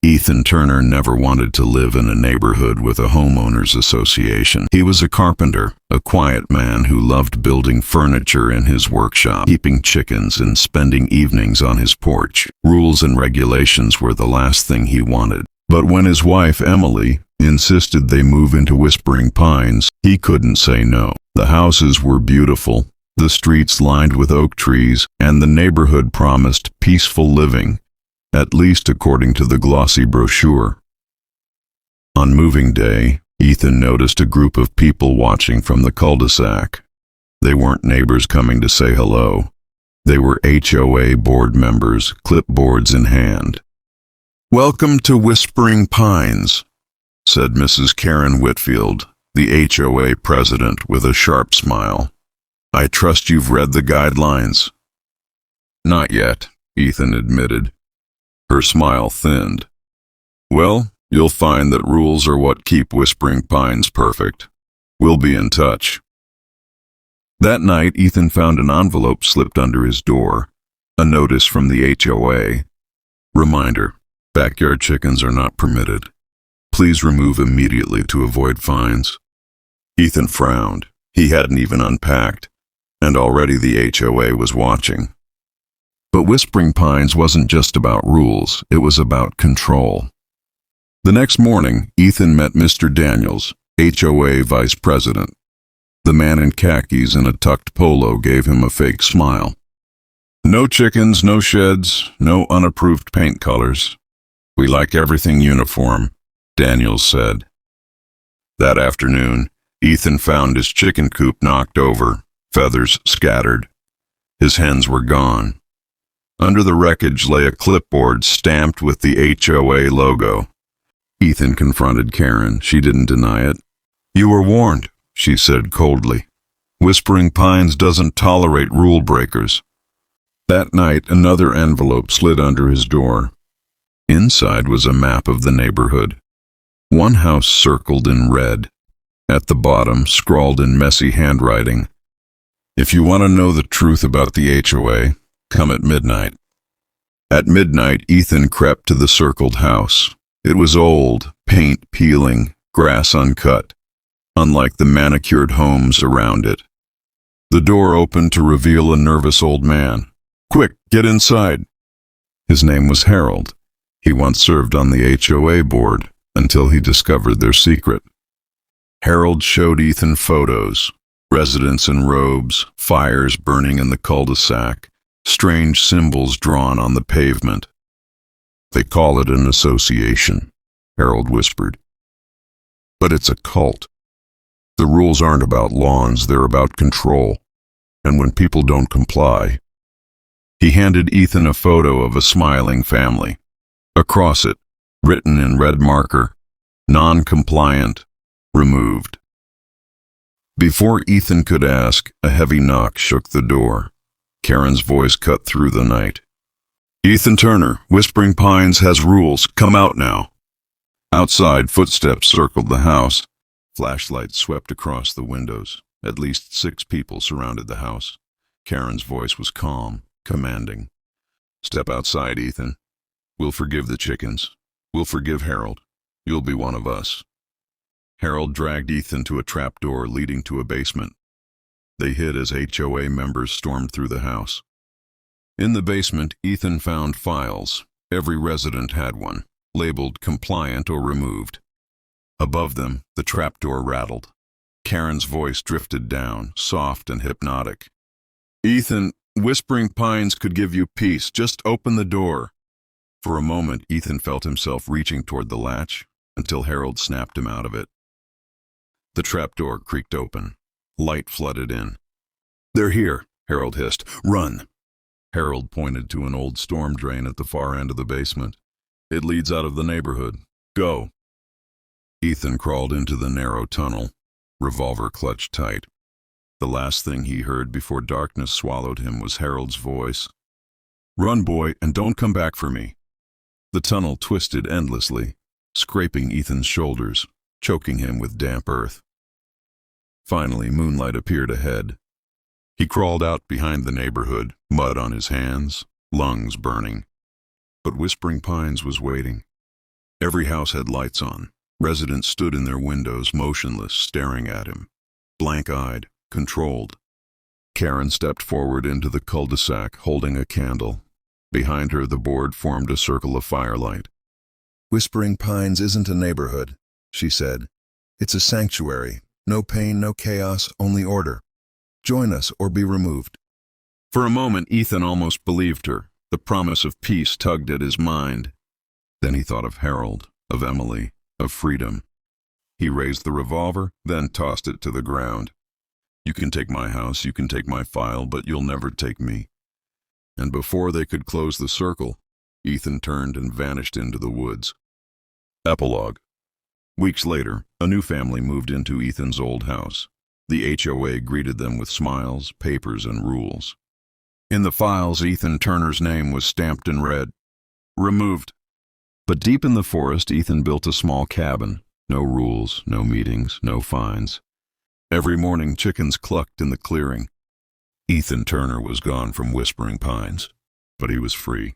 Ethan Turner never wanted to live in a neighborhood with a homeowners association. He was a carpenter, a quiet man who loved building furniture in his workshop, keeping chickens and spending evenings on his porch. Rules and regulations were the last thing he wanted. But when his wife, Emily, insisted they move into Whispering Pines, he couldn't say no. The houses were beautiful, the streets lined with oak trees, and the neighborhood promised peaceful living, at least according to the glossy brochure. On moving day, Ethan noticed a group of people watching from the cul-de-sac. They weren't neighbors coming to say hello. They were HOA board members, clipboards in hand. "Welcome to Whispering Pines," said Mrs. Karen Whitfield, the HOA president, with a sharp smile. "I trust you've read the guidelines." "Not yet," Ethan admitted. Her smile thinned. "Well, you'll find that rules are what keep Whispering Pines perfect. We'll be in touch." That night, Ethan found an envelope slipped under his door, a notice from the HOA. "Reminder, backyard chickens are not permitted. Please remove immediately to avoid fines." Ethan frowned. He hadn't even unpacked, and already the HOA was watching. But Whispering Pines wasn't just about rules, it was about control. The next morning, Ethan met Mr. Daniels, HOA vice president. The man in khakis and a tucked polo gave him a fake smile. "No chickens, no sheds, no unapproved paint colors. We like everything uniform," Daniels said. That afternoon, Ethan found his chicken coop knocked over, feathers scattered. His hens were gone. Under the wreckage lay a clipboard stamped with the HOA logo. Ethan confronted Karen. She didn't deny it. "You were warned," she said coldly. "Whispering Pines doesn't tolerate rule breakers." That night, another envelope slid under his door. Inside was a map of the neighborhood. One house circled in red. At the bottom, scrawled in messy handwriting, "If you want to know the truth about the HOA, come at midnight." At midnight, Ethan crept to the circled house. It was old, paint peeling, grass uncut, unlike the manicured homes around it. The door opened to reveal a nervous old man. "Quick, get inside." His name was Harold. He once served on the HOA board until he discovered their secret. Harold showed Ethan photos, residents in robes, fires burning in the cul-de-sac, strange symbols drawn on the pavement. "They call it an association," Harold whispered. "But it's a cult. The rules aren't about lawns, they're about control. And when people don't comply..." He handed Ethan a photo of a smiling family. Across it, written in red marker, "Non-compliant, removed." Before Ethan could ask, a heavy knock shook the door. Karen's voice cut through the night. "Ethan Turner, Whispering Pines has rules. Come out now." Outside, footsteps circled the house. Flashlights swept across the windows. At least 6 people surrounded the house. Karen's voice was calm, commanding. "Step outside, Ethan. We'll forgive the chickens. We'll forgive Harold. You'll be one of us." Harold dragged Ethan to a trapdoor leading to a basement. They hid as HOA members stormed through the house. In the basement, Ethan found files. Every resident had one, labeled compliant or removed. Above them, the trapdoor rattled. Karen's voice drifted down, soft and hypnotic. "Ethan, Whispering Pines could give you peace. Just open the door." For a moment, Ethan felt himself reaching toward the latch, until Harold snapped him out of it. The trapdoor creaked open. Light flooded in. "They're here," Harold hissed. "Run." Harold pointed to an old storm drain at the far end of the basement. "It leads out of the neighborhood. Go." Ethan crawled into the narrow tunnel, revolver clutched tight. The last thing he heard before darkness swallowed him was Harold's voice. "Run, boy, and don't come back for me." The tunnel twisted endlessly, scraping Ethan's shoulders, choking him with damp earth. Finally, moonlight appeared ahead. He crawled out behind the neighborhood, mud on his hands, lungs burning. But Whispering Pines was waiting. Every house had lights on. Residents stood in their windows, motionless, staring at him, blank-eyed, controlled. Karen stepped forward into the cul-de-sac, holding a candle. Behind her, the board formed a circle of firelight. "Whispering Pines isn't a neighborhood," she said. "It's a sanctuary. No pain, no chaos, only order. Join us or be removed." For a moment, Ethan almost believed her. The promise of peace tugged at his mind. Then he thought of Harold, of Emily, of freedom. He raised the revolver, then tossed it to the ground. "You can take my house, you can take my file, but you'll never take me." And before they could close the circle, Ethan turned and vanished into the woods. Epilogue. Weeks later, a new family moved into Ethan's old house. The HOA greeted them with smiles, papers, and rules. In the files, Ethan Turner's name was stamped in red. Removed. But deep in the forest, Ethan built a small cabin. No rules, no meetings, no fines. Every morning, chickens clucked in the clearing. Ethan Turner was gone from Whispering Pines, but he was free.